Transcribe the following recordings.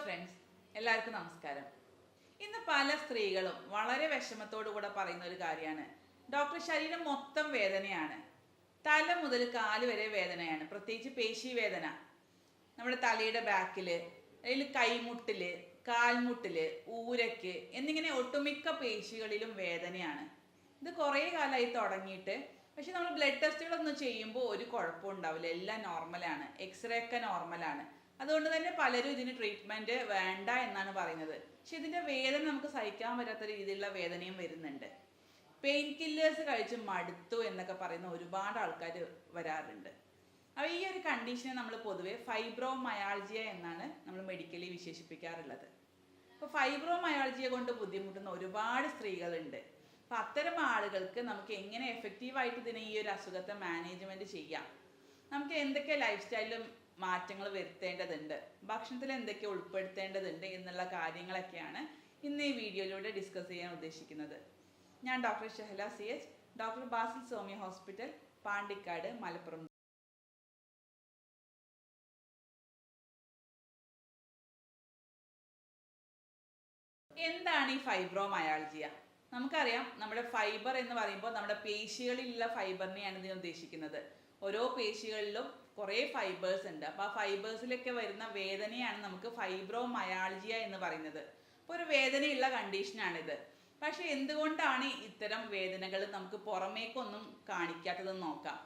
Friends, എല്ലാവർക്കും നമസ്കാരം. ഇന്ന് പല സ്ത്രീകളും വളരെ വിഷമത്തോടു കൂടെ പറയുന്ന ഒരു കാര്യമാണ്, ഡോക്ടർ ശരീരം മൊത്തം വേദനയാണ്, തല മുതൽ കാല് വരെ വേദനയാണ്, പ്രത്യേകിച്ച് പേശി വേദന. നമ്മുടെ തലയുടെ ബാക്കില്, അതിൽ കൈമുട്ടില്, കാൽമുട്ടില്, ഊരക്ക് എന്നിങ്ങനെ ഒട്ടുമിക്ക പേശികളിലും വേദനയാണ്. ഇത് കുറേ കാലമായി തുടങ്ങിയിട്ട്. പക്ഷെ നമ്മൾ ബ്ലഡ് ടെസ്റ്റുകളൊന്നും ചെയ്യുമ്പോൾ ഒരു കുഴപ്പവും ഉണ്ടാവില്ല, എല്ലാം നോർമലാണ്, എക്സ്റേ ഒക്കെ നോർമലാണ്. അതുകൊണ്ട് തന്നെ പലരും ഇതിന് ട്രീറ്റ്മെൻറ്റ് വേണ്ട എന്നാണ് പറയുന്നത്. പക്ഷെ ഇതിൻ്റെ വേദന നമുക്ക് സഹിക്കാൻ പറ്റാത്ത രീതിയിലുള്ള വേദനയും വരുന്നുണ്ട്. പെയിൻ കില്ലേഴ്സ് കഴിച്ച് മടുത്തു എന്നൊക്കെ പറയുന്ന ഒരുപാട് ആൾക്കാർ വരാറുണ്ട്. അപ്പോൾ ഈ ഒരു കണ്ടീഷനെ നമ്മൾ പൊതുവെ ഫൈബ്രോമയാൾജിയ എന്നാണ് നമ്മൾ മെഡിക്കലി വിശേഷിപ്പിക്കാറുള്ളത്. അപ്പോൾ ഫൈബ്രോമയാൾജിയ കൊണ്ട് ബുദ്ധിമുട്ടുന്ന ഒരുപാട് സ്ത്രീകളുണ്ട്. അപ്പോൾ അത്തരം ആളുകൾക്ക് നമുക്ക് എങ്ങനെ എഫക്റ്റീവായിട്ട് ഇതിനെ ഈ ഒരു അസുഖത്തെ മാനേജ്മെൻറ്റ് ചെയ്യാം, നമുക്ക് എന്തൊക്കെ ലൈഫ് സ്റ്റൈലിലും മാറ്റങ്ങൾ വരുത്തേണ്ടതുണ്ട്, ഭക്ഷണത്തിൽ എന്തൊക്കെ ഉൾപ്പെടുത്തേണ്ടതുണ്ട് എന്നുള്ള കാര്യങ്ങളൊക്കെയാണ് ഇന്ന് ഈ വീഡിയോയിലൂടെ ഡിസ്കസ് ചെയ്യാൻ ഉദ്ദേശിക്കുന്നത്. ഞാൻ doctor Shahala CH, doctor Basil Soumya hospital, Pandikkad, Malappuram. എന്താണ് ഈ ഫൈബ്രോമയാൾജിയ? നമുക്കറിയാം, നമ്മുടെ ഫൈബർ എന്ന് പറയുമ്പോൾ നമ്മുടെ പേശികളിലുള്ള ഫൈബറിനെയാണ് ഇതിന് ഉദ്ദേശിക്കുന്നത്. ഓരോ പേശികളിലും കുറേ ഫൈബേഴ്സ് ഉണ്ട്. അപ്പോൾ ആ ഫൈബേഴ്സിലൊക്കെ വരുന്ന വേദനയാണ് നമുക്ക് ഫൈബ്രോമയാൾജിയ എന്ന് പറയുന്നത്. അപ്പോൾ ഒരു വേദനയുള്ള കണ്ടീഷനാണിത്. പക്ഷെ എന്തുകൊണ്ടാണ് ഇത്തരം വേദനകൾ നമുക്ക് പുറമേക്കൊന്നും കാണിക്കാത്തതെന്ന് നോക്കാം.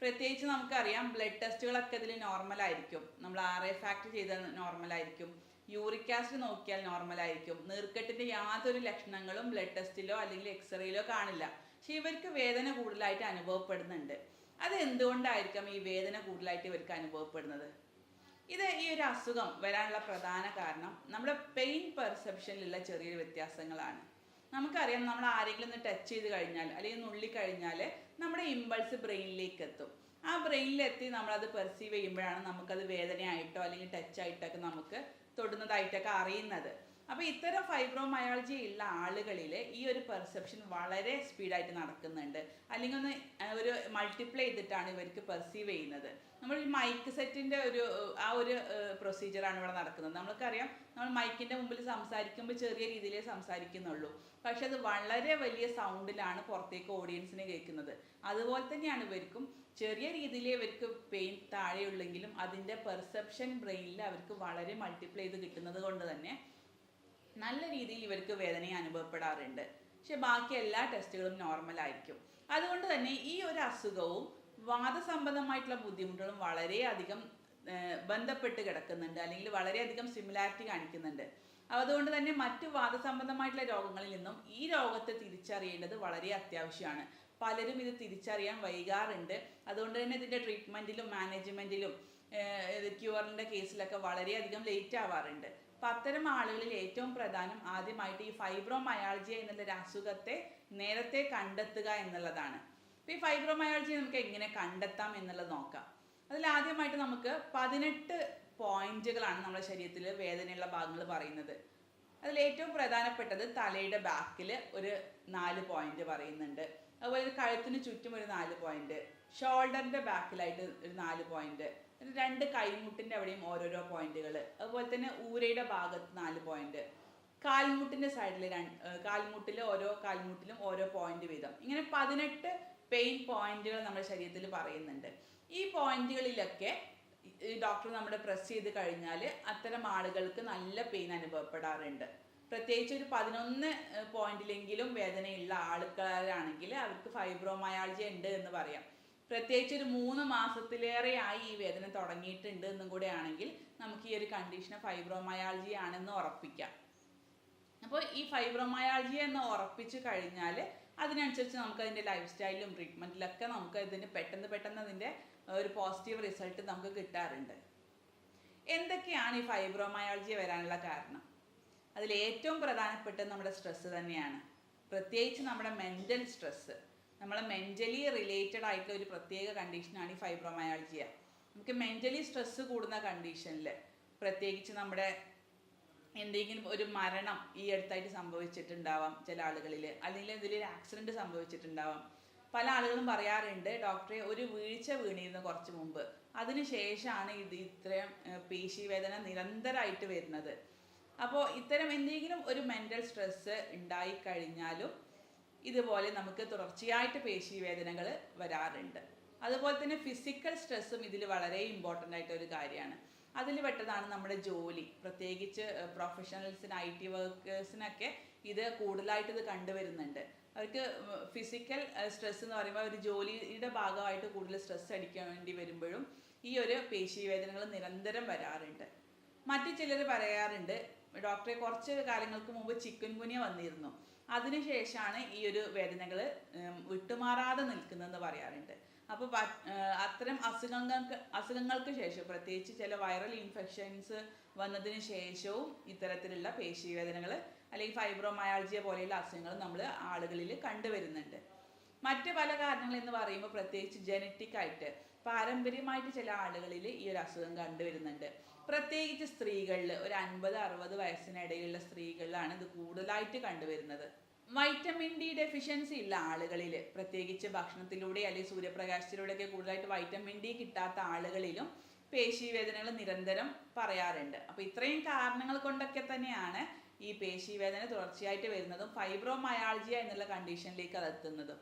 പ്രത്യേകിച്ച് നമുക്കറിയാം, ബ്ലഡ് ടെസ്റ്റുകളൊക്കെ ഇതിൽ നോർമലായിരിക്കും. നമ്മൾ RA ഫാക്ട് ചെയ്താൽ നോർമലായിരിക്കും, യൂറിക് ആസിഡ് നോക്കിയാൽ നോർമലായിരിക്കും, നീർക്കെട്ടിൻ്റെ യാതൊരു ലക്ഷണങ്ങളും ബ്ലഡ് ടെസ്റ്റിലോ അല്ലെങ്കിൽ എക്സ്റേയിലോ കാണില്ല. പക്ഷെ ഇവർക്ക് വേദന കൂടുതലായിട്ട് അനുഭവപ്പെടുന്നുണ്ട്. അത് എന്തുകൊണ്ടായിരിക്കാം ഈ വേദന കൂടുതലായിട്ട് ഇവർക്ക് അനുഭവപ്പെടുന്നത്? ഈ ഒരു അസുഖം വരാനുള്ള പ്രധാന കാരണം നമ്മുടെ പെയിൻ പെർസെപ്ഷനിലുള്ള ചെറിയൊരു വ്യത്യാസങ്ങളാണ്. നമുക്കറിയാം, നമ്മൾ ആരെങ്കിലും ഒന്ന് ടച്ച് ചെയ്ത് കഴിഞ്ഞാൽ അല്ലെങ്കിൽ നുള്ളിക്കഴിഞ്ഞാൽ നമ്മുടെ ഇമ്പൾസ് ബ്രെയിനിലേക്ക് എത്തും. ആ ബ്രെയിനിലെത്തി നമ്മളത് പെർസീവ് ചെയ്യുമ്പോഴാണ് നമുക്കത് വേദനയായിട്ടോ അല്ലെങ്കിൽ ടച്ച് ആയിട്ടൊക്കെ നമുക്ക് തൊടുന്നതായിട്ടൊക്കെ അറിയുന്നത്. അപ്പോൾ ഇത്തരം ഫൈബ്രോമയാൾജിയ ഉള്ള ആളുകളിൽ ഈ ഒരു പെർസെപ്ഷൻ വളരെ സ്പീഡായിട്ട് നടക്കുന്നുണ്ട്, അല്ലെങ്കിൽ ഒരു മൾട്ടിപ്ലൈ ചെയ്തിട്ടാണ് ഇവർക്ക് പെർസീവ് ചെയ്യുന്നത്. നമ്മൾ ഈ മൈക്ക് സെറ്റിൻ്റെ ഒരു പ്രൊസീജിയറാണ് ഇവിടെ നടക്കുന്നത്. നമുക്കറിയാം, നമ്മൾ മൈക്കിൻ്റെ മുമ്പിൽ സംസാരിക്കുമ്പോൾ ചെറിയ രീതിയിലേ സംസാരിക്കുന്നുള്ളൂ, പക്ഷെ അത് വളരെ വലിയ സൗണ്ടിലാണ് പുറത്തേക്ക് ഓഡിയൻസിനെ കേൾക്കുന്നത്. അതുപോലെ തന്നെയാണ് ഇവർക്കും ചെറിയ രീതിയിൽ ഇവർക്ക് പെയിൻ താഴെയുള്ളെങ്കിലും അതിൻ്റെ പെർസെപ്ഷൻ ബ്രെയിനിൽ അവർക്ക് വളരെ മൾട്ടിപ്ലൈ ചെയ്ത് കിട്ടുന്നത് കൊണ്ട് തന്നെ നല്ല രീതിയിൽ ഇവർക്ക് വേദന അനുഭവപ്പെടാറുണ്ട്. പക്ഷെ ബാക്കി എല്ലാ ടെസ്റ്റുകളും നോർമലായിരിക്കും. അതുകൊണ്ട് തന്നെ ഈ ഒരു അസുഖവും വാദസംബന്ധമായിട്ടുള്ള ബുദ്ധിമുട്ടുകളും വളരെയധികം ബന്ധപ്പെട്ട് കിടക്കുന്നുണ്ട്, അല്ലെങ്കിൽ വളരെയധികം സിമിലാരിറ്റി കാണിക്കുന്നുണ്ട്. അതുകൊണ്ട് തന്നെ മറ്റു വാദസംബന്ധമായിട്ടുള്ള രോഗങ്ങളിൽ നിന്നും ഈ രോഗത്തെ തിരിച്ചറിയേണ്ടത് വളരെ അത്യാവശ്യമാണ്. പലരും ഇത് തിരിച്ചറിയാൻ വൈകാറുണ്ട്. അതുകൊണ്ട് തന്നെ ഇതിൻ്റെ ട്രീറ്റ്മെൻറ്റിലും മാനേജ്മെൻറ്റിലും ക്യൂറിൻ്റെ കേസിലൊക്കെ വളരെയധികം ലേറ്റ് ആവാറുണ്ട്. അപ്പം അത്തരം ആളുകളിൽ ഏറ്റവും പ്രധാനം ആദ്യമായിട്ട് ഈ ഫൈബ്രോമയാൾജിയ എന്നുള്ളൊരു അസുഖത്തെ നേരത്തെ കണ്ടെത്തുക എന്നുള്ളതാണ്. അപ്പോൾ ഈ ഫൈബ്രോമയാൾജിയ നമുക്ക് എങ്ങനെ കണ്ടെത്താം എന്നുള്ളത് നോക്കാം. അതിൽ ആദ്യമായിട്ട് നമുക്ക് 18 പോയിന്റുകളാണ് നമ്മുടെ ശരീരത്തിൽ വേദനയുള്ള ഭാഗങ്ങൾ പറയുന്നത്. അതിൽ ഏറ്റവും പ്രധാനപ്പെട്ടത് തലയുടെ ബാക്കിൽ ഒരു 4 പോയിന്റ് പറയുന്നുണ്ട്. അതുപോലെ കഴുത്തിന് ചുറ്റും ഒരു 4 പോയിന്റ്, ഷോൾഡറിൻ്റെ ബാക്കിലായിട്ട് ഒരു 4 പോയിന്റ്, 2 കൈമുട്ടിൻ്റെ അവിടെയും ഓരോരോ പോയിന്റുകൾ, അതുപോലെ തന്നെ ഊരയുടെ ഭാഗത്ത് 4 പോയിന്റ്, കാൽമുട്ടിൻ്റെ സൈഡിൽ ഓരോ കാൽമുട്ടിലും ഓരോ പോയിന്റ് വീതം, ഇങ്ങനെ 18 പെയിൻ പോയിന്റുകൾ നമ്മുടെ ശരീരത്തിൽ പറയുന്നുണ്ട്. ഈ പോയിന്റുകളിലൊക്കെ ഡോക്ടർ നമ്മുടെ പ്രസ് ചെയ്ത് കഴിഞ്ഞാൽ അത്തരം ആളുകൾക്ക് നല്ല പെയിൻ അനുഭവപ്പെടാറുണ്ട്. പ്രത്യേകിച്ച് ഒരു 11 പോയിന്റിലെങ്കിലും വേദനയുള്ള ആളുകളാണെങ്കിൽ അവർക്ക് ഫൈബ്രോമയാൾജിയ ഉണ്ട് എന്ന് പറയാം. പ്രത്യേകിച്ച് ഒരു 3 മാസത്തിലേറെയായി ഈ വേദന തുടങ്ങിയിട്ടുണ്ട് എന്നും കൂടെ ആണെങ്കിൽ നമുക്ക് ഈ ഒരു കണ്ടീഷനെ ഫൈബ്രോമയാൾജിയ ആണെന്ന് ഉറപ്പിക്കാം. അപ്പോൾ ഈ ഫൈബ്രോമയാൾജിയ എന്ന് ഉറപ്പിച്ചു കഴിഞ്ഞാൽ അതിനനുസരിച്ച് നമുക്ക് അതിൻ്റെ ലൈഫ് സ്റ്റൈലിലും ട്രീറ്റ്മെൻറ്റിലൊക്കെ നമുക്ക് ഇതിന് പെട്ടെന്ന് അതിൻ്റെ ഒരു പോസിറ്റീവ് റിസൾട്ട് നമുക്ക് കിട്ടാറുണ്ട്. എന്തൊക്കെയാണ് ഈ ഫൈബ്രോമയാൾജിയ വരാനുള്ള കാരണം? അതിൽ ഏറ്റവും പ്രധാനപ്പെട്ടത് നമ്മുടെ സ്ട്രെസ്സ് തന്നെയാണ്. പ്രത്യേകിച്ച് നമ്മുടെ മെൻ്റൽ സ്ട്രെസ്സ്, നമ്മളെ മെൻ്റലി റിലേറ്റഡ് ആയിട്ടുള്ള ഒരു പ്രത്യേക കണ്ടീഷനാണ് ഈ ഫൈബ്രോമയാൾജിയ. നമുക്ക് മെൻ്റലി സ്ട്രെസ്സ് കൂടുന്ന കണ്ടീഷനിൽ, പ്രത്യേകിച്ച് നമ്മുടെ എന്തെങ്കിലും ഒരു മരണം ഈ അടുത്തായിട്ട് സംഭവിച്ചിട്ടുണ്ടാവാം ചില ആളുകളിൽ, അല്ലെങ്കിൽ എന്തെങ്കിലും ആക്സിഡൻറ്റ് സംഭവിച്ചിട്ടുണ്ടാവാം. പല ആളുകളും പറയാറുണ്ട്, ഡോക്ടറെ ഒരു വീഴ്ച വീണിരുന്നു കുറച്ച് മുമ്പ്, അതിനുശേഷമാണ് ഇത്രയും പേശി വേദന നിരന്തരമായിട്ട് വരുന്നത്. അപ്പോൾ ഇത്തരം എന്തെങ്കിലും ഒരു മെൻ്റൽ സ്ട്രെസ്സ് ഉണ്ടായിക്കഴിഞ്ഞാലും ഇതുപോലെ നമുക്ക് തുടർച്ചയായിട്ട് പേശീവേദനകൾ വരാറുണ്ട്. അതുപോലെ തന്നെ ഫിസിക്കൽ സ്ട്രെസ്സും ഇതിൽ വളരെ ഇമ്പോർട്ടൻ്റ് ആയിട്ട് ഒരു കാര്യമാണ്. അതിൽ പെട്ടതാണ് നമ്മുടെ ജോലി. പ്രത്യേകിച്ച് പ്രൊഫഷണൽസിന്, IT വർക്കേഴ്സിനൊക്കെ ഇത് കൂടുതലായിട്ട് ഇത് കണ്ടുവരുന്നുണ്ട്. അവർക്ക് ഫിസിക്കൽ സ്ട്രെസ് എന്ന് പറയുമ്പോൾ ഒരു ജോലിയുടെ ഭാഗമായിട്ട് കൂടുതൽ സ്ട്രെസ് അടിക്കേണ്ടി വരുമ്പോഴും ഈ ഒരു പേശീവേദനകൾ നിരന്തരം വരാറുണ്ട്. മറ്റു ചിലർ പറയാറുണ്ട്, ഡോക്ടറെ കുറച്ച് കാലങ്ങൾക്ക് മുമ്പ് ചിക്കൻ ഗുനിയ വന്നിരുന്നു, അതിനുശേഷമാണ് ഈ ഒരു വേദനകൾ വിട്ടുമാറാതെ നിൽക്കുന്നതെന്ന് പറയാറുണ്ട്. അപ്പോൾ അത്തരം അസുഖങ്ങൾക്ക് ശേഷം, പ്രത്യേകിച്ച് ചില വൈറൽ ഇൻഫെക്ഷൻസ് വന്നതിന് ശേഷവും ഇത്തരത്തിലുള്ള പേശീവേദനകൾ അല്ലെങ്കിൽ ഫൈബ്രോമയാൾജിയ പോലെയുള്ള അസുഖങ്ങൾ നമ്മൾ ആളുകളിൽ കണ്ടുവരുന്നുണ്ട്. മറ്റ് പല കാരണങ്ങൾ എന്ന് പറയുമ്പോൾ പ്രത്യേകിച്ച് ജനറ്റിക് ആയിട്ട് പാരമ്പര്യമായിട്ട് ചില ആളുകളിൽ ഈ ഒരു അസുഖം കണ്ടുവരുന്നുണ്ട്. പ്രത്യേകിച്ച് സ്ത്രീകളിൽ ഒരു 50-60 വയസ്സിനിടയിലുള്ള സ്ത്രീകളിലാണ് ഇത് കൂടുതലായിട്ട് കണ്ടുവരുന്നത്. വൈറ്റമിൻ ഡി ഡെഫിഷ്യൻസി ഉള്ള ആളുകളിൽ, പ്രത്യേകിച്ച് ഭക്ഷണത്തിലൂടെ അല്ലെങ്കിൽ സൂര്യപ്രകാശത്തിലൂടെയൊക്കെ കൂടുതലായിട്ട് വൈറ്റമിൻ ഡി കിട്ടാത്ത ആളുകളിലും പേശീവേദനകൾ നിരന്തരം പറയാറുണ്ട്. അപ്പോൾ ഇത്രയും കാരണങ്ങൾ കൊണ്ടൊക്കെ തന്നെയാണ് ഈ പേശീവേദന തുടർച്ചയായിട്ട് വരുന്നതും ഫൈബ്രോമയാൾജിയ എന്നുള്ള കണ്ടീഷനിലേക്ക് അത് എത്തുന്നതും.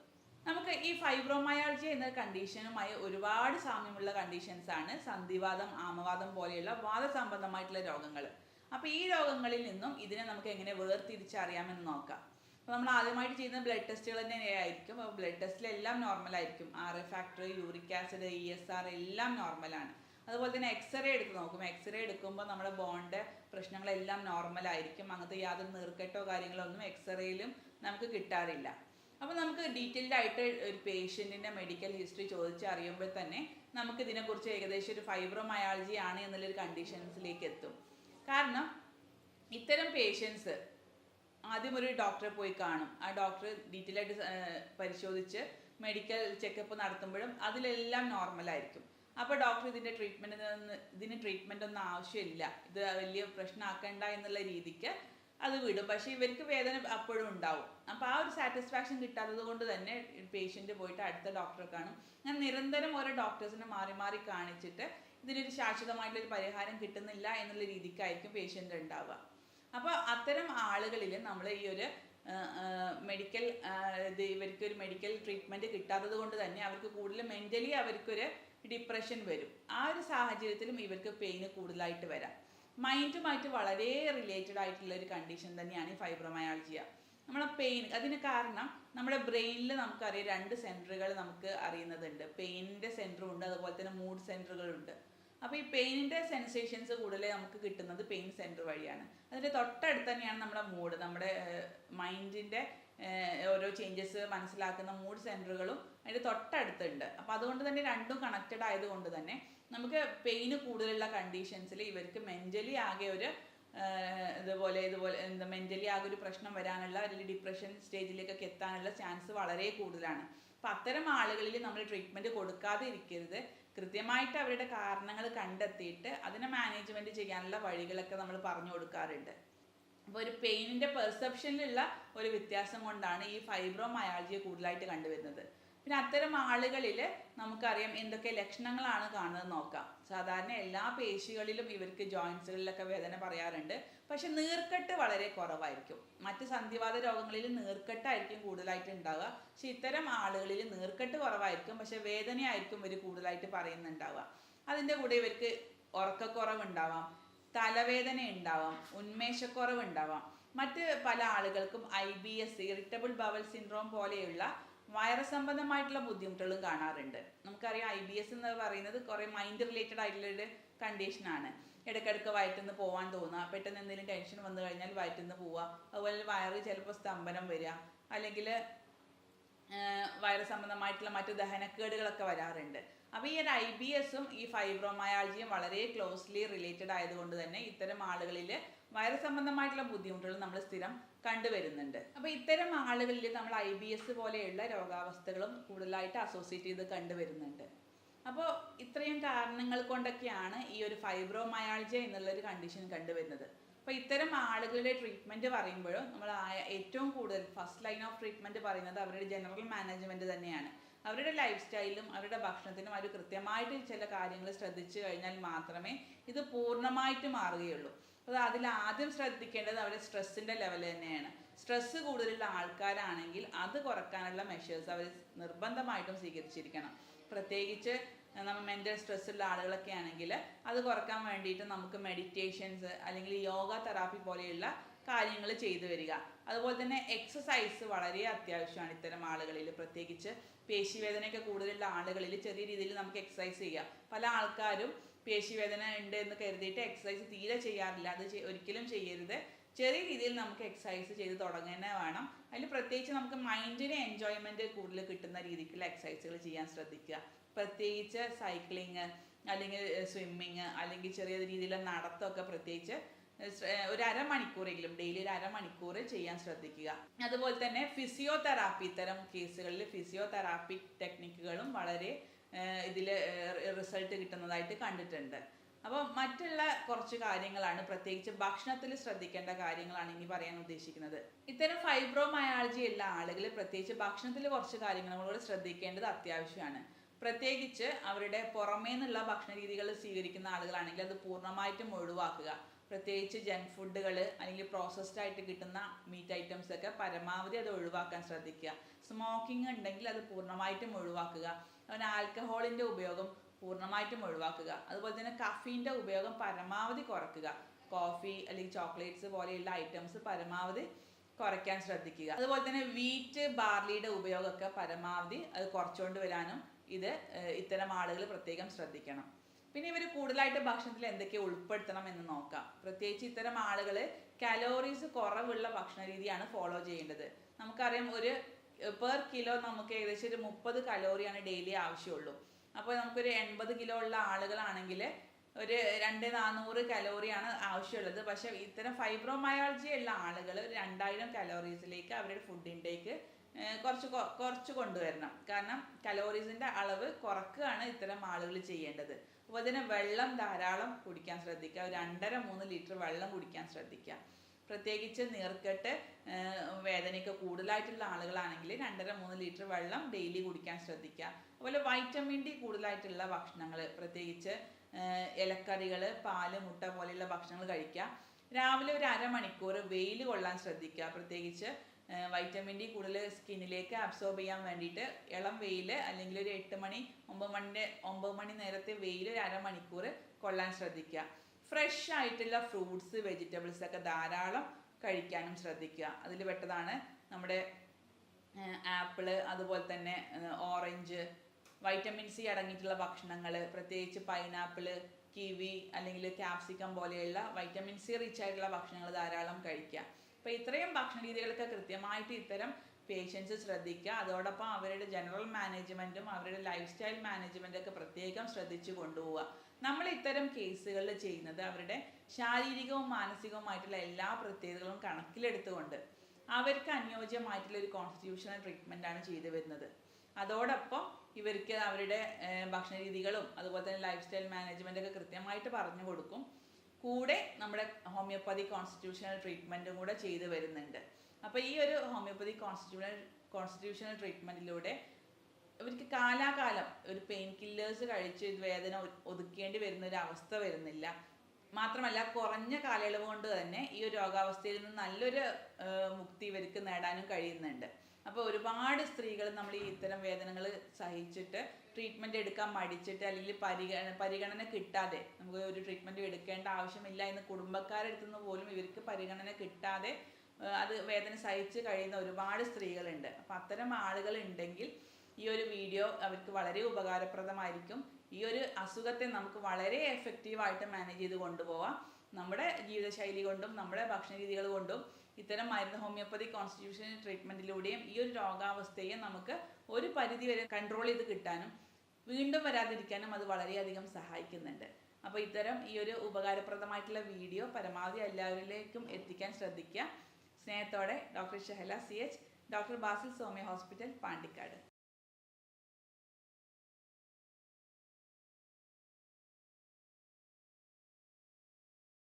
നമുക്ക് ഈ ഫൈബ്രോമയാൾജിയ എന്ന കണ്ടീഷനുമായി ഒരുപാട് സാമ്യമുള്ള കണ്ടീഷൻസ് ആണ് സന്ധിവാതം, ആമവാതം പോലെയുള്ള വാതസംബന്ധമായിട്ടുള്ള രോഗങ്ങൾ. അപ്പോൾ ഈ രോഗങ്ങളിൽ നിന്നും ഇതിനെ നമുക്ക് എങ്ങനെ വേർതിരിച്ചറിയാമെന്ന് നോക്കാം. അപ്പോൾ നമ്മൾ ആദ്യമായിട്ട് ചെയ്യുന്ന ബ്ലഡ് ടെസ്റ്റുകൾ തന്നെ ആയിരിക്കും. അപ്പോൾ ബ്ലഡ് ടെസ്റ്റിലെല്ലാം നോർമലായിരിക്കും. RA factor, uric acid, ESR എല്ലാം നോർമലാണ്. അതുപോലെ തന്നെ എക്സ്റേ എടുത്ത് നോക്കും. എക്സ്റേ എടുക്കുമ്പോൾ നമ്മുടെ ബോണിൻ്റെ പ്രശ്നങ്ങളെല്ലാം നോർമലായിരിക്കും. അങ്ങനത്തെ യാതൊരു നീർക്കെട്ടോ കാര്യങ്ങളോ ഒന്നും എക്സ്റേയിലും നമുക്ക് കിട്ടാറില്ല. അപ്പോൾ നമുക്ക് ഡീറ്റെയിൽഡ് ആയിട്ട് ഒരു പേഷ്യൻറ്റിൻ്റെ മെഡിക്കൽ ഹിസ്റ്ററി ചോദിച്ച് അറിയുമ്പോൾ തന്നെ നമുക്ക് ഇതിനെക്കുറിച്ച് ഏകദേശം ഒരു ഫൈബ്രോമയാൾജി ആണ് എന്നുള്ളൊരു കണ്ടീഷൻസിലേക്ക് എത്തും. കാരണം ഇത്തരം പേഷ്യൻസ് ആദ്യം ഒരു ഡോക്ടറെ പോയി കാണും. ആ ഡോക്ടർ ഡീറ്റെയിൽ ആയിട്ട് പരിശോധിച്ച് മെഡിക്കൽ ചെക്കപ്പ് നടത്തുമ്പോഴും അതിലെല്ലാം നോർമലായിരിക്കും. അപ്പോൾ ഡോക്ടർ ഇതിന് ട്രീറ്റ്മെൻ്റ് ഒന്നും ആവശ്യമില്ല, ഇത് വലിയ പ്രശ്നമാക്കണ്ട എന്നുള്ള രീതിക്ക് അത് വിടും. പക്ഷേ ഇവർക്ക് വേദന അപ്പോഴും ഉണ്ടാവും. അപ്പോൾ ആ ഒരു സാറ്റിസ്ഫാക്ഷൻ കിട്ടാത്തത് കൊണ്ട് തന്നെ പേഷ്യൻ്റ് പോയിട്ട് അടുത്ത ഡോക്ടറെ കാണും. ഞാൻ നിരന്തരം ഓരോ ഡോക്ടേഴ്സിനെ മാറി മാറി കാണിച്ചിട്ട് ഇതിനൊരു ശാശ്വതമായിട്ടുള്ളൊരു പരിഹാരം കിട്ടുന്നില്ല എന്നുള്ള രീതിക്കായിരിക്കും പേഷ്യൻ്റ് ഉണ്ടാവുക. അപ്പോൾ അത്തരം ആളുകളിൽ നമ്മൾ ഈ ഒരു മെഡിക്കൽ ഇവർക്കൊരു മെഡിക്കൽ ട്രീറ്റ്മെൻറ്റ് കിട്ടാത്തത് കൊണ്ട് തന്നെ അവർക്ക് കൂടുതൽ മെൻ്റലി അവർക്കൊരു ഡിപ്രഷൻ വരും. ആ ഒരു സാഹചര്യത്തിലും ഇവർക്ക് പെയിന് കൂടുതലായിട്ട് വരാം. മൈൻഡുമായിട്ട് വളരെ റിലേറ്റഡ് ആയിട്ടുള്ള ഒരു കണ്ടീഷൻ തന്നെയാണ് ഈ ഫൈബ്രോമയാൾജിയ. നമ്മളെ പെയിൻ, അതിന് കാരണം നമ്മുടെ ബ്രെയിനിൽ നമുക്കറിയാം 2 സെൻറ്ററുകൾ നമുക്ക് അറിയുന്നതുണ്ട്. പെയിനിൻ്റെ സെൻറ്ററും ഉണ്ട്, അതുപോലെ തന്നെ മൂഡ് സെൻറ്ററുകളുണ്ട്. അപ്പോൾ ഈ പെയിനിൻ്റെ സെൻസേഷൻസ് കൂടുതൽ നമുക്ക് കിട്ടുന്നത് പെയിൻ സെൻറ്റർ വഴിയാണ്. അതിൻ്റെ തൊട്ടടുത്ത് തന്നെയാണ് നമ്മുടെ മൂഡ്, നമ്മുടെ മൈൻഡിൻ്റെ ഓരോ ചേഞ്ചസ് മനസ്സിലാക്കുന്ന മൂഡ് സെൻറ്ററുകളും അതിൻ്റെ തൊട്ടടുത്തുണ്ട്. അപ്പോൾ അതുകൊണ്ട് തന്നെ രണ്ടും കണക്റ്റഡ് ആയതുകൊണ്ട് തന്നെ നമുക്ക് പെയിന് കൂടുതലുള്ള കണ്ടീഷൻസിൽ ഇവർക്ക് മെൻ്റലി ആകെ ഒരു ഇതുപോലെ എന്താ മെൻ്റലി ആകെ ഒരു പ്രശ്നം വരാനുള്ള ഒരു ഡിപ്രഷൻ സ്റ്റേജിലേക്കൊക്കെ എത്താനുള്ള ചാൻസ് വളരെ കൂടുതലാണ്. അപ്പോൾ അത്തരം ആളുകളിൽ നമ്മൾ ട്രീറ്റ്മെൻറ്റ് കൊടുക്കാതെ ഇരിക്കരുത്. കൃത്യമായിട്ട് അവരുടെ കാരണങ്ങൾ കണ്ടെത്തിയിട്ട് അതിനെ മാനേജ്മെൻറ്റ് ചെയ്യാനുള്ള വഴികളൊക്കെ നമ്മൾ പറഞ്ഞു കൊടുക്കാറുണ്ട്. അപ്പോൾ ഒരു പെയിനിൻ്റെ പെർസെപ്ഷനിലുള്ള ഒരു വ്യത്യാസം കൊണ്ടാണ് ഈ ഫൈബ്രോമയാൾജിയ കൂടുതലായിട്ട് കണ്ടുവരുന്നത്. പിന്നെ അത്തരം ആളുകളിൽ നമുക്കറിയാം എന്തൊക്കെ ലക്ഷണങ്ങളാണ് കാണുന്നത് നോക്കാം. സാധാരണ എല്ലാ പേശികളിലും ഇവർക്ക് ജോയിൻസുകളിലൊക്കെ വേദന പറയാറുണ്ട്. പക്ഷെ നീർക്കെട്ട് വളരെ കുറവായിരിക്കും. മറ്റ് സന്ധിവാത രോഗങ്ങളിൽ നീർക്കെട്ടായിരിക്കും കൂടുതലായിട്ട് ഉണ്ടാവുക. പക്ഷെ ഇത്തരം ആളുകളിൽ നീർക്കെട്ട് കുറവായിരിക്കും, പക്ഷെ വേദനയായിരിക്കും ഇവർ കൂടുതലായിട്ട് പറയുന്നുണ്ടാവുക. അതിൻ്റെ കൂടെ ഇവർക്ക് ഉറക്കക്കുറവുണ്ടാവാം, തലവേദന ഉണ്ടാവാം, ഉന്മേഷക്കുറവുണ്ടാവാം. മറ്റ് പല ആളുകൾക്കും IBS, ഇറിറ്റബിൾ ബവൽ സിൻഡ്രോം പോലെയുള്ള വൈറസ് സംബന്ധമായിട്ടുള്ള ബുദ്ധിമുട്ടുകളും കാണാറുണ്ട്. നമുക്കറിയാം IBS എന്ന് പറയുന്നത് കുറേ മൈൻഡ് റിലേറ്റഡ് ആയിട്ടുള്ളൊരു കണ്ടീഷനാണ്. ഇടയ്ക്കിടയ്ക്ക് വയറ്റിൽ പോകാൻ തോന്നുക, പെട്ടെന്ന് എന്തെങ്കിലും ടെൻഷൻ വന്നു കഴിഞ്ഞാൽ വയറ്റിൽ പോവുക, അതുപോലെ വയറ് ചിലപ്പോൾ സ്തംഭനം വരിക, അല്ലെങ്കിൽ വൈറസ് സംബന്ധമായിട്ടുള്ള മറ്റു ദഹനക്കേടുകളൊക്കെ വരാറുണ്ട്. അപ്പോൾ ഈ ഒരു IBSഉം ഈ ഫൈബ്രോമയാൾജിയും വളരെ ക്ലോസ്ലി റിലേറ്റഡ് ആയതുകൊണ്ട് തന്നെ ഇത്തരം ആളുകളിൽ വൈറസ് സംബന്ധമായിട്ടുള്ള ബുദ്ധിമുട്ടുകൾ നമ്മൾ സ്ഥിരം കണ്ടുവരുന്നുണ്ട്. അപ്പോൾ ഇത്തരം ആളുകളിൽ നമ്മൾ IBS പോലെയുള്ള രോഗാവസ്ഥകളും കൂടുതലായിട്ട് അസോസിയേറ്റ് ചെയ്ത് കണ്ടുവരുന്നുണ്ട്. അപ്പോൾ ഇത്രയും കാരണങ്ങൾ കൊണ്ടൊക്കെയാണ് ഈ ഒരു ഫൈബ്രോമയാൾജിയ എന്നുള്ളൊരു കണ്ടീഷൻ കണ്ടുവരുന്നത്. അപ്പോൾ ഇത്തരം ആളുകളുടെ ട്രീറ്റ്മെൻറ്റ് പറയുമ്പോഴും നമ്മൾ ഏറ്റവും കൂടുതൽ ഫസ്റ്റ് ലൈൻ ഓഫ് ട്രീറ്റ്മെൻറ്റ് പറയുന്നത് അവരുടെ ജനറൽ മാനേജ്മെൻറ്റ് തന്നെയാണ്. അവരുടെ ലൈഫ് സ്റ്റൈലും അവരുടെ ഭക്ഷണത്തിനും അവർ കൃത്യമായിട്ട് ചില കാര്യങ്ങൾ ശ്രദ്ധിച്ചു കഴിഞ്ഞാൽ മാത്രമേ ഇത് പൂർണ്ണമായിട്ട് മാറുകയുള്ളൂ. അപ്പോൾ അതിൽ ആദ്യം ശ്രദ്ധിക്കേണ്ടത് അവരുടെ സ്ട്രെസ്സിൻ്റെ ലെവൽ തന്നെയാണ്. സ്ട്രെസ്സ് കൂടുതലുള്ള ആൾക്കാരാണെങ്കിൽ അത് കുറയ്ക്കാനുള്ള മെഷേഴ്സ് അവർ നിർബന്ധമായിട്ടും സ്വീകരിച്ചിരിക്കണം. പ്രത്യേകിച്ച് നമ്മൾ മെൻ്റൽ സ്ട്രെസ്സുള്ള ആളുകളൊക്കെ ആണെങ്കിൽ അത് കുറയ്ക്കാൻ വേണ്ടിയിട്ട് നമുക്ക് മെഡിറ്റേഷൻസ് അല്ലെങ്കിൽ യോഗ തെറാപ്പി പോലെയുള്ള കാര്യങ്ങൾ ചെയ്തു വരിക. അതുപോലെ തന്നെ എക്സസൈസ് വളരെ അത്യാവശ്യമാണ് ഇത്തരം ആളുകളിൽ. പ്രത്യേകിച്ച് പേശിവേദനയൊക്കെ കൂടുതലുള്ള ആളുകളിൽ ചെറിയ രീതിയിൽ നമുക്ക് എക്സസൈസ് ചെയ്യാം. പല ആൾക്കാരും പേശിവേദന ഉണ്ട് എന്ന് കരുതിയിട്ട് എക്സസൈസ് തീരെ ചെയ്യാറില്ല. അത് ഒരിക്കലും ചെയ്യരുത്. ചെറിയ രീതിയിൽ നമുക്ക് എക്സസൈസ് ചെയ്ത് തുടങ്ങുന്നത് വേണം. അതിൽ പ്രത്യേകിച്ച് നമുക്ക് മൈൻഡിന് എൻജോയ്മെൻറ്റ് കൂടുതൽ കിട്ടുന്ന രീതിക്കുള്ള എക്സസൈസുകൾ ചെയ്യാൻ ശ്രദ്ധിക്കുക. പ്രത്യേകിച്ച് സൈക്ലിങ് അല്ലെങ്കിൽ സ്വിമ്മിങ് അല്ലെങ്കിൽ ചെറിയ രീതിയിലുള്ള നടത്തമൊക്കെ പ്രത്യേകിച്ച് ഒരു അരമണിക്കൂറെങ്കിലും ഡെയിലി ഒരു അരമണിക്കൂർ ചെയ്യാൻ ശ്രദ്ധിക്കുക. അതുപോലെ തന്നെ ഫിസിയോതെറാപ്പി, ഇത്തരം കേസുകളിൽ ഫിസിയോതെറാപ്പി ടെക്നിക്കുകളും വളരെ ഇതിൽ റിസൾട്ട് കിട്ടുന്നതായിട്ട് കണ്ടിട്ടുണ്ട്. അപ്പോൾ മറ്റുള്ള കുറച്ച് കാര്യങ്ങളാണ്, പ്രത്യേകിച്ച് ഭക്ഷണത്തിൽ ശ്രദ്ധിക്കേണ്ട കാര്യങ്ങളാണ് ഇനി പറയാൻ ഉദ്ദേശിക്കുന്നത്. ഇത്തരം ഫൈബ്രോമയാൾജി ഉള്ള ആളുകൾ പ്രത്യേകിച്ച് ഭക്ഷണത്തിൽ കുറച്ച് കാര്യങ്ങളോട് ശ്രദ്ധിക്കേണ്ടത് അത്യാവശ്യമാണ്. പ്രത്യേകിച്ച് അവരുടെ പുറമേ നിന്നുള്ള ഭക്ഷണ രീതികൾ സ്വീകരിക്കുന്ന ആളുകളാണെങ്കിൽ അത് പൂർണ്ണമായിട്ടും ഒഴിവാക്കുക. പ്രത്യേകിച്ച് ജങ്ക് ഫുഡുകൾ അല്ലെങ്കിൽ പ്രോസസ്ഡ് ആയിട്ട് കിട്ടുന്ന മീറ്റ് ഐറ്റംസ് ഒക്കെ പരമാവധി അത് ഒഴിവാക്കാൻ ശ്രദ്ധിക്കുക. സ്മോക്കിംഗ് ഉണ്ടെങ്കിൽ അത് പൂർണ്ണമായിട്ടും ഒഴിവാക്കുക. അതുപോലെ ആൽക്കഹോളിൻ്റെ ഉപയോഗം പൂർണ്ണമായിട്ടും ഒഴിവാക്കുക. അതുപോലെ തന്നെ കഫീൻ്റെ ഉപയോഗം പരമാവധി കുറയ്ക്കുക. കോഫി അല്ലെങ്കിൽ ചോക്ലേറ്റ്സ് പോലെയുള്ള ഐറ്റംസ് പരമാവധി കുറയ്ക്കാൻ ശ്രദ്ധിക്കുക. അതുപോലെ തന്നെ വീറ്റ്, ബാർലിയുടെ ഉപയോഗമൊക്കെ പരമാവധി അത് കുറച്ചുകൊണ്ട് വരാനും ഇത്തരം ആളുകൾ പ്രത്യേകം ശ്രദ്ധിക്കണം. പിന്നെ ഇവർ കൂടുതലായിട്ട് ഭക്ഷണത്തിൽ എന്തൊക്കെ ഉൾപ്പെടുത്തണം എന്ന് നോക്കാം. പ്രത്യേകിച്ച് ഇത്തരം ആളുകൾ കലോറീസ് കുറവുള്ള ഭക്ഷണ രീതിയാണ് ഫോളോ ചെയ്യേണ്ടത്. നമുക്കറിയാം ഒരു പെർ കിലോ നമുക്ക് ഏകദേശം ഒരു 30 കലോറിയാണ് ഡെയിലി ആവശ്യമുള്ളൂ. അപ്പോൾ നമുക്കൊരു 80 കിലോ ഉള്ള ആളുകളാണെങ്കിൽ ഒരു 2400 കലോറിയാണ് ആവശ്യമുള്ളത്. പക്ഷേ ഇത്തരം ഫൈബ്രോമയാൾജി ഉള്ള ആളുകൾ 2000 കലോറീസിലേക്ക് അവരുടെ ഫുഡ് ഇൻടേക്ക് കുറച്ച് കൊണ്ടുവരണം. കാരണം കലോറീസിൻ്റെ അളവ് കുറക്കുകയാണ് ഇത്തരം ആളുകൾ ചെയ്യേണ്ടത്. അപ്പോൾ അതിന് വെള്ളം ധാരാളം കുടിക്കാൻ ശ്രദ്ധിക്കുക. 2.5-3 ലിറ്റർ വെള്ളം കുടിക്കാൻ ശ്രദ്ധിക്കുക. പ്രത്യേകിച്ച് നീർക്കെട്ട് വേദനയൊക്കെ കൂടുതലായിട്ടുള്ള ആളുകളാണെങ്കിൽ 2.5-3 ലിറ്റർ വെള്ളം ഡെയിലി കുടിക്കാൻ ശ്രദ്ധിക്കുക. അതുപോലെ വൈറ്റമിൻ ഡി കൂടുതലായിട്ടുള്ള ഭക്ഷണങ്ങൾ, പ്രത്യേകിച്ച് ഇലക്കറികൾ, പാല്, മുട്ട പോലെയുള്ള ഭക്ഷണങ്ങൾ കഴിക്കുക. രാവിലെ ഒരു അരമണിക്കൂർ വെയിൽ കൊള്ളാൻ ശ്രദ്ധിക്കുക. പ്രത്യേകിച്ച് വൈറ്റമിൻ ഡി കൂടുതൽ സ്കിന്നിലേക്ക് അബ്സോർബ് ചെയ്യാൻ വേണ്ടിയിട്ട് ഇളം വെയിൽ അല്ലെങ്കിൽ ഒരു 9 മണി നേരത്തെ വെയിൽ ഒരു അരമണിക്കൂർ കൊള്ളാൻ ശ്രദ്ധിക്കുക. ഫ്രഷ് ആയിട്ടുള്ള ഫ്രൂട്ട്സ്, വെജിറ്റബിൾസ് ഒക്കെ ധാരാളം കഴിക്കാനും ശ്രദ്ധിക്കുക. അതിൽ പെട്ടതാണ് നമ്മുടെ ആപ്പിള്, അതുപോലെ തന്നെ ഓറഞ്ച്, വൈറ്റമിൻ സി അടങ്ങിയിട്ടുള്ള ഭക്ഷണങ്ങൾ, പ്രത്യേകിച്ച് പൈനാപ്പിള്, കിവി അല്ലെങ്കിൽ ക്യാപ്സിക്കം പോലെയുള്ള വൈറ്റമിൻ സി റിച്ച് ആയിട്ടുള്ള ഭക്ഷണങ്ങൾ ധാരാളം കഴിക്കുക. അപ്പോൾ ഇത്രയും ഭക്ഷണ രീതികളൊക്കെ കൃത്യമായിട്ട് ഇത്തരം പേഷ്യൻസ് ശ്രദ്ധിക്കുക. അതോടൊപ്പം അവരുടെ ജനറൽ മാനേജ്മെൻറ്റും അവരുടെ ലൈഫ് സ്റ്റൈൽ മാനേജ്മെൻറ്റൊക്കെ പ്രത്യേകം ശ്രദ്ധിച്ചു കൊണ്ടുപോവുക. നമ്മൾ ഇത്തരം കേസുകളിൽ ചെയ്യുന്നത് അവരുടെ ശാരീരികവും മാനസികവുമായിട്ടുള്ള എല്ലാ പ്രത്യേകതകളും കണക്കിലെടുത്തുകൊണ്ട് അവർക്ക് അനുയോജ്യമായിട്ടുള്ള ഒരു കോൺസ്റ്റിറ്റ്യൂഷണൽ ട്രീറ്റ്മെൻറ്റാണ് ചെയ്തു വരുന്നത്. അതോടൊപ്പം ഇവർക്ക് അവരുടെ ഭക്ഷണ രീതികളും അതുപോലെ തന്നെ ലൈഫ് സ്റ്റൈൽ മാനേജ്മെൻറ്റൊക്കെ കൃത്യമായിട്ട് പറഞ്ഞു കൊടുക്കും. കൂടെ നമ്മുടെ ഹോമിയോപ്പതി കോൺസ്റ്റിറ്റ്യൂഷണൽ ട്രീറ്റ്മെൻറ്റും കൂടെ ചെയ്തു വരുന്നുണ്ട്. അപ്പോൾ ഈ ഒരു ഹോമിയോപ്പതി കോൺസ്റ്റിറ്റ്യൂഷണൽ ട്രീറ്റ്മെൻറ്റിലൂടെ ഇവർക്ക് കാലാകാലം ഒരു പെയിൻ കില്ലേഴ്സ് കഴിച്ച് വേദന ഒതുക്കേണ്ടി വരുന്ന ഒരു അവസ്ഥ വരുന്നില്ല. മാത്രമല്ല കുറഞ്ഞ കാലയളവ് കൊണ്ട് തന്നെ ഈ ഒരു രോഗാവസ്ഥയിൽ നിന്ന് നല്ലൊരു മുക്തി ഇവർക്ക് നേടാനും കഴിയുന്നുണ്ട്. അപ്പോൾ ഒരുപാട് സ്ത്രീകൾ നമ്മൾ ഈ ഇത്തരം വേദനകൾ സഹിച്ചിട്ട് ട്രീറ്റ്മെൻറ്റ് എടുക്കാൻ മടിച്ചിട്ട് അല്ലെങ്കിൽ പരിഗണന കിട്ടാതെ നമുക്ക് ഒരു ട്രീറ്റ്മെൻറ്റ് എടുക്കേണ്ട ആവശ്യമില്ല എന്ന് കുടുംബക്കാരെടുത്തു നിന്ന് പോലും ഇവർക്ക് പരിഗണന കിട്ടാതെ അത് വേദന സഹിച്ച് കഴിയുന്ന ഒരുപാട് സ്ത്രീകളുണ്ട്. അപ്പം അത്തരം ആളുകൾ ഉണ്ടെങ്കിൽ ഈ ഒരു വീഡിയോ അവർക്ക് വളരെ ഉപകാരപ്രദമായിരിക്കും. ഈ ഒരു അസുഖത്തെ നമുക്ക് വളരെ എഫക്റ്റീവായിട്ട് മാനേജ് ചെയ്ത് കൊണ്ടുപോകാം. നമ്മുടെ ജീവിതശൈലി കൊണ്ടും നമ്മുടെ ഭക്ഷണ രീതികൾ കൊണ്ടും ഇത്തരം മരുന്ന് ഹോമിയോപ്പതി കോൺസ്റ്റിറ്റ്യൂഷൻ ട്രീറ്റ്മെൻറ്റിലൂടെയും ഈ ഒരു രോഗാവസ്ഥയെ നമുക്ക് ഒരു പരിധിവരെ കൺട്രോൾ ചെയ്ത് കിട്ടാനും വീണ്ടും വരാതിരിക്കാനും അത് വളരെയധികം സഹായിക്കുന്നുണ്ട്. അപ്പോൾ ഇത്തരം ഈ ഒരു ഉപകാരപ്രദമായിട്ടുള്ള വീഡിയോ പരമാവധി എല്ലാവരിലേക്കും എത്തിക്കാൻ ശ്രദ്ധിക്കുക. സ്നേഹത്തോടെ doctor Shahala CH, doctor Basil Soumya hospital, Pandikkad.